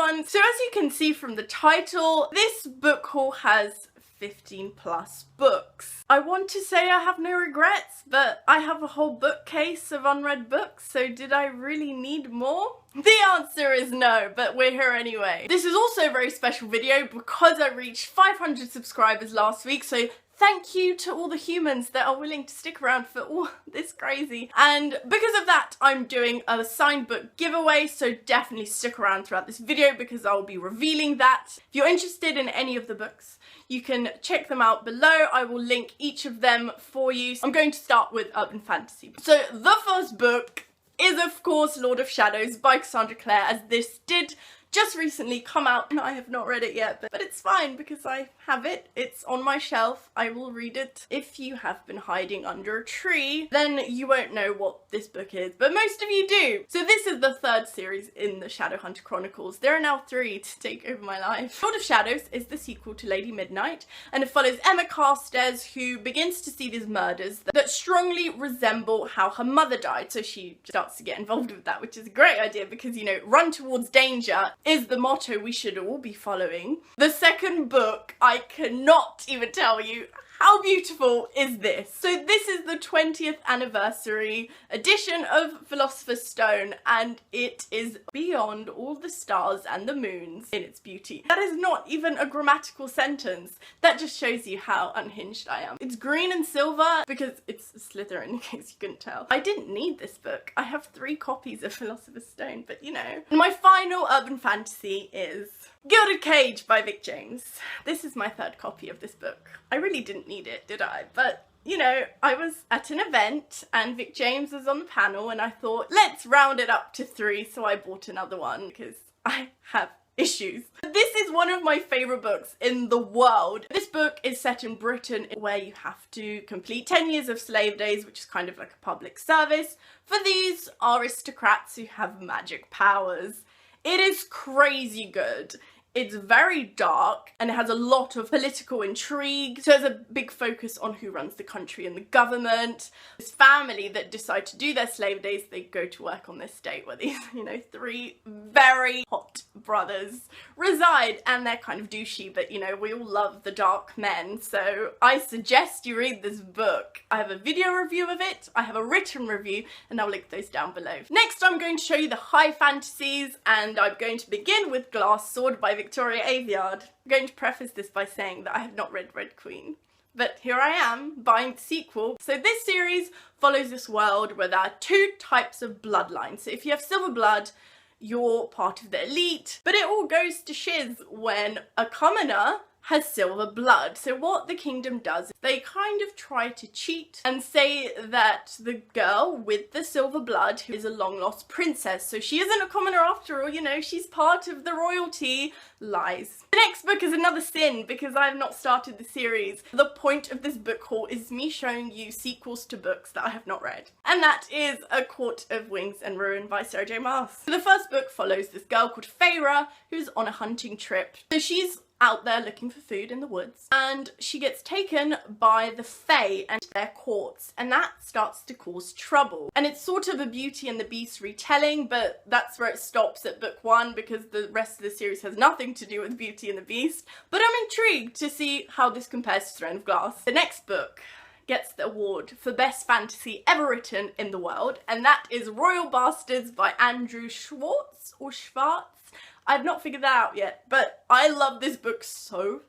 everyone. So as you can see from the title, this book haul has 15 plus books. I want to say I have no regrets, but I have a whole bookcase of unread books, so did I really need more? The answer is no, but we're here anyway. This is also a very special video because I reached 500 subscribers last week, so thank you to all the humans that are willing to stick around for all this crazy. And because of that, I'm doing a signed book giveaway, so definitely stick around throughout this video because I'll be revealing that. If you're interested in any of the books, you can check them out below. I will link each of them for you. I'm going to start with urban fantasy. So the first book is of course Lord of Shadows by Cassandra Clare, as this did just recently come out and I have not read it yet, but it's fine because I have it. It's on my shelf. I will read it. If you have been hiding under a tree, then you won't know what this book is, but most of you do. So this is the third series in the Shadowhunter Chronicles. There are now 3 to take over my life. Lord of Shadows is the sequel to Lady Midnight, and it follows Emma Carstairs, who begins to see these murders that strongly resemble how her mother died, so she starts to get involved with that, which is a great idea because, you know, run towards danger is the motto we should all be following. The second book, I cannot even tell you how beautiful is this. So this is the 20th anniversary edition of Philosopher's Stone, and it is beyond all the stars and the moons in its beauty. That is not even a grammatical sentence. That just shows you how unhinged I am. It's green and silver because it's Slytherin, in case you couldn't tell. I didn't need this book. I have 3 copies of Philosopher's Stone, but you know. And my final urban fantasy is Gilded Cage by Vic James. This is my 3rd copy of this book. I really didn't need it, did I? But you know, I was at an event and Vic James was on the panel and I thought, let's round it up to 3, so I bought another one because I have issues. This is one of my favourite books in the world. This book is set in Britain, where you have to complete 10 years of slave days, which is kind of like a public service for these aristocrats who have magic powers. It is crazy good. It's very dark and it has a lot of political intrigue. So there's a big focus on who runs the country and the government. This family that decide to do their slave days, they go to work on this state where these, you know, 3 very hot brothers reside, and they're kind of douchey, but you know, we all love the dark men. So I suggest you read this book. I have a video review of it, I have a written review, and I'll link those down below. Next, I'm going to show you the high fantasies, and I'm going to begin with Glass Sword by Victoria Aveyard. I'm going to preface this by saying that I have not read Red Queen, but here I am buying the sequel. So this series follows this world where there are 2 types of bloodlines. So if you have silver blood, you're part of the elite, but it all goes to shiz when a commoner has silver blood. So what the kingdom does, they kind of try to cheat and say that the girl with the silver blood, who is a long lost princess, so she isn't a commoner after all, you know, she's part of the royalty, lies. The next book is another sin because I have not started the series. The point of this book haul is me showing you sequels to books that I have not read. And that is A Court of Wings and Ruin by Sarah J Maas. The first book follows this girl called Feyre who's on a hunting trip. So she's out there looking for food in the woods, and she gets taken by the Fae and their courts, and that starts to cause trouble. And it's sort of a Beauty and the Beast retelling, but that's where it stops at book 1 because the rest of the series has nothing to do with Beauty and the Beast. But I'm intrigued to see how this compares to Throne of Glass. The next book gets the award for best fantasy ever written in the world, and that is Royal Bastards by Andrew Schwartz or Schwartz. I've not figured that out yet, but I love this book so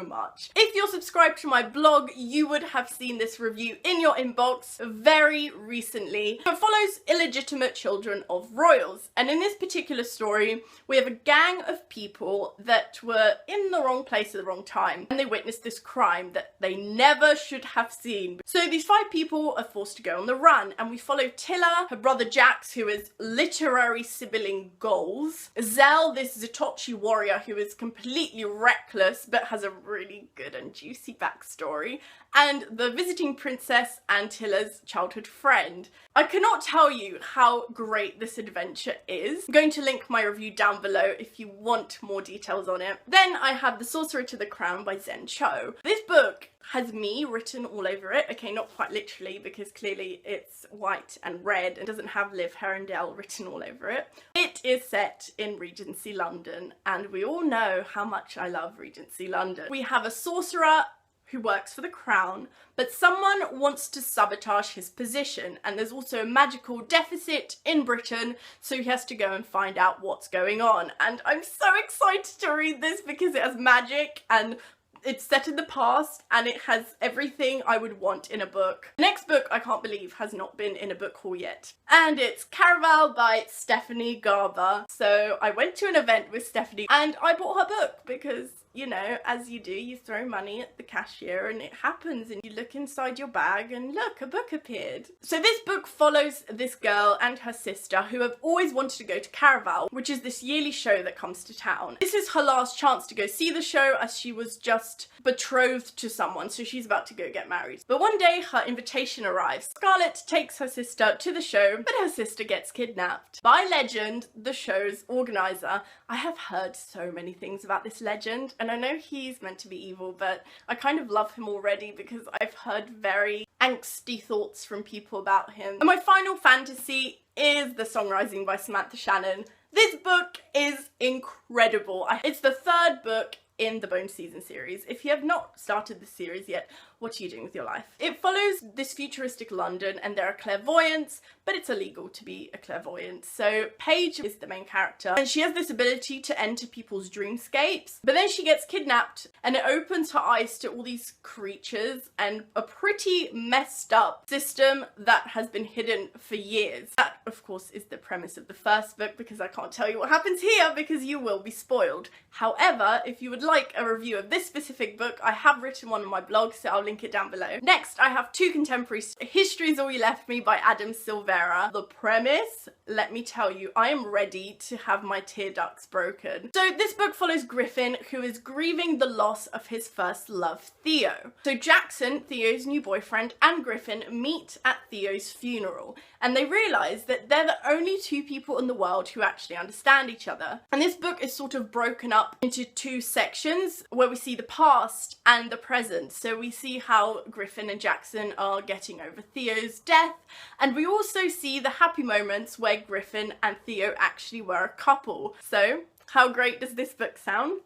much. If you're subscribed to my blog, you would have seen this review in your inbox very recently. It follows illegitimate children of royals, and in this particular story, we have a gang of people that were in the wrong place at the wrong time, and they witnessed this crime that they never should have seen. So these 5 people are forced to go on the run, and we follow Tilla, her brother Jax, who is literary sibling goals, Zell, this Zatochi warrior who is completely reckless but has a really good and juicy backstory, and the visiting princess and Tilla's childhood friend. I cannot tell you how great this adventure is. I'm going to link my review down below if you want more details on it. Then I have The Sorcerer to the Crown by Zen Cho. This book has me written all over it. Okay, not quite literally, because clearly it's white and red and doesn't have Liv Herondale written all over it. It is set in Regency London, and we all know how much I love Regency London. We have a sorcerer who works for the crown, but someone wants to sabotage his position, and there's also a magical deficit in Britain, so he has to go and find out what's going on. And I'm so excited to read this because it has magic and it's set in the past and it has everything I would want in a book. The next book, I can't believe, has not been in a book haul yet. And it's Caraval by Stephanie Garber. So I went to an event with Stephanie and I bought her book because, you know, as you do, you throw money at the cashier and it happens, and you look inside your bag and look, a book appeared. So this book follows this girl and her sister who have always wanted to go to Caraval, which is this yearly show that comes to town. This is her last chance to go see the show, as she was just betrothed to someone, so she's about to go get married. But one day her invitation arrives. Scarlett takes her sister to the show, but her sister gets kidnapped. By legend, the show's organizer. I have heard so many things about this legend, and I know he's meant to be evil, but I kind of love him already because I've heard very angsty thoughts from people about him. And my final fantasy is The Song Rising by Samantha Shannon. This book is incredible. It's the third book in the Bone Season series. If you have not started the series yet, what are you doing with your life? It follows this futuristic London, and there are clairvoyants, but it's illegal to be a clairvoyant. So Paige is the main character, and she has this ability to enter people's dreamscapes, but then she gets kidnapped, and it opens her eyes to all these creatures and a pretty messed up system that has been hidden for years. That, of course, is the premise of the first book, because I can't tell you what happens here because you will be spoiled. However, if you would like a review of this specific book, I have written one on my blog, so I'll link it down below. Next, I have two contemporary History's All You Left Me by Adam Silvera. The premise, let me tell you, I am ready to have my tear ducts broken. So this book follows Griffin, who is grieving the loss of his first love, Theo. So Jackson, Theo's new boyfriend, and Griffin meet at Theo's funeral, and they realise that they're the only two people in the world who actually understand each other. And this book is sort of broken up into two sections where we see the past and the present. So we see how Griffin and Jackson are getting over Theo's death, and we also see the happy moments where Griffin and Theo actually were a couple. So how great does this book sound?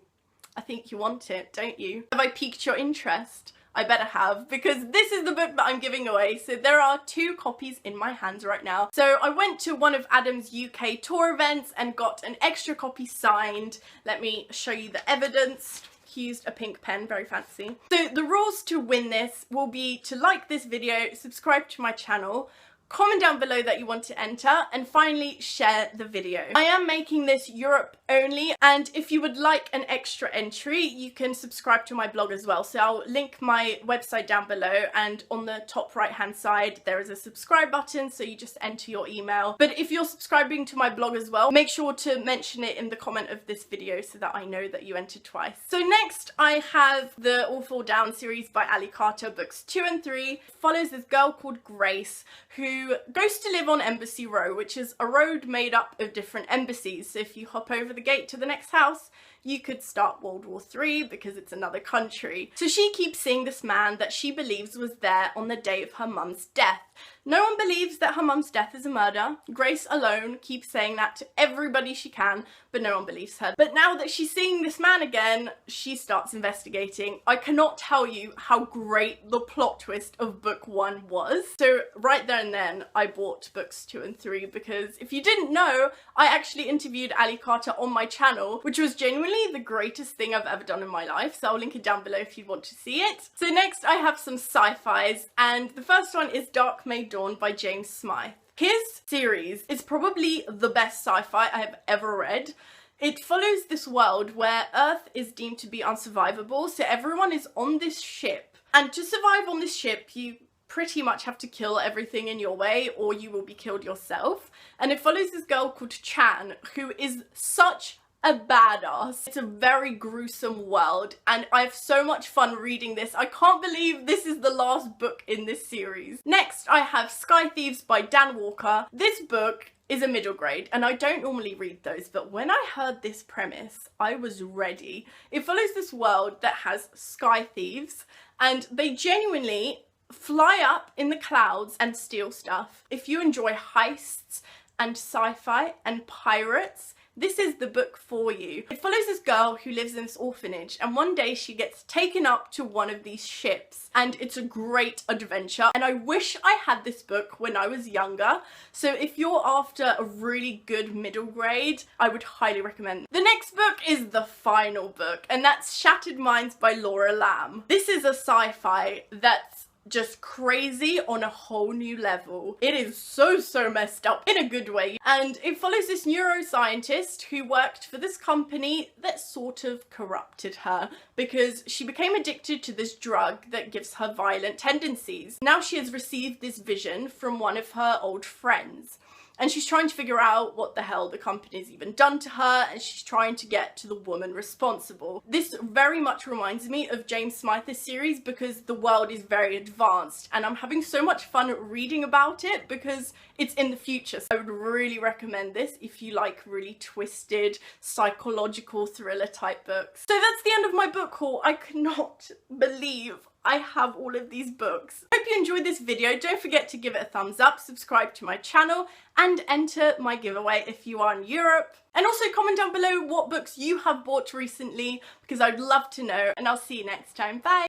I think you want it, don't you? Have I piqued your interest? I better have, because this is the book that I'm giving away. So there are 2 copies in my hands right now. So I went to one of Adam's UK tour events and got an extra copy signed. Let me show you the evidence. He used a pink pen, very fancy. So the rules to win this will be to like this video, subscribe to my channel, comment down below that you want to enter, and finally share the video. I am making this Europe only, and if you would like an extra entry, you can subscribe to my blog as well. So I'll link my website down below, and on the top right hand side there is a subscribe button, so you just enter your email. But if you're subscribing to my blog as well, make sure to mention it in the comment of this video so that I know that you entered twice. So next I have the All Fall Down series by Ali Carter, books 2 and 3. It follows this girl called Grace who goes to live on Embassy Row, which is a road made up of different embassies. So if you hop over the gate to the next house, you could start World War III because it's another country. So she keeps seeing this man that she believes was there on the day of her mum's death. No one believes that her mum's death is a murder. Grace alone keeps saying that to everybody she can, but no one believes her. But now that she's seeing this man again, she starts investigating. I cannot tell you how great the plot twist of book 1 was. So right there and then I bought books 2 and 3 because if you didn't know, I actually interviewed Ali Carter on my channel, which was genuinely the greatest thing I've ever done in my life. So I'll link it down below if you want to see it. So next I have some sci-fis, and the first one is Dark May Dawn by James Smythe. His series is probably the best sci-fi I have ever read. It follows this world where Earth is deemed to be unsurvivable, so everyone is on this ship, and to survive on this ship you pretty much have to kill everything in your way or you will be killed yourself. And it follows this girl called Chan, who is such a badass. It's a very gruesome world and I have so much fun reading this. I can't believe this is the last book in this series. Next I have Sky Thieves by Dan Walker. This book is a middle grade, and I don't normally read those, but when I heard this premise, I was ready. It follows this world that has sky thieves, and they genuinely fly up in the clouds and steal stuff. If you enjoy heists and sci-fi and pirates, this is the book for you. It follows this girl who lives in this orphanage, and one day she gets taken up to one of these ships, and it's a great adventure, and I wish I had this book when I was younger. So if you're after a really good middle grade, I would highly recommend. The next book is the final book, and that's Shattered Minds by Laura Lamb. This is a sci-fi that's just crazy on a whole new level. It is so messed up in a good way, and it follows this neuroscientist who worked for this company that sort of corrupted her because she became addicted to this drug that gives her violent tendencies. Now she has received this vision from one of her old friends, and she's trying to figure out what the hell the company's even done to her, and she's trying to get to the woman responsible. This very much reminds me of James Smythe's series because the world is very advanced, and I'm having so much fun reading about it because it's in the future. So I would really recommend this if you like really twisted psychological thriller type books. So that's the end of my book haul. I could not believe I have all of these books. Hope you enjoyed this video. Don't forget to give it a thumbs up, subscribe to my channel, and enter my giveaway if you are in Europe. And also comment down below what books you have bought recently because I'd love to know, and I'll see you next time. Bye!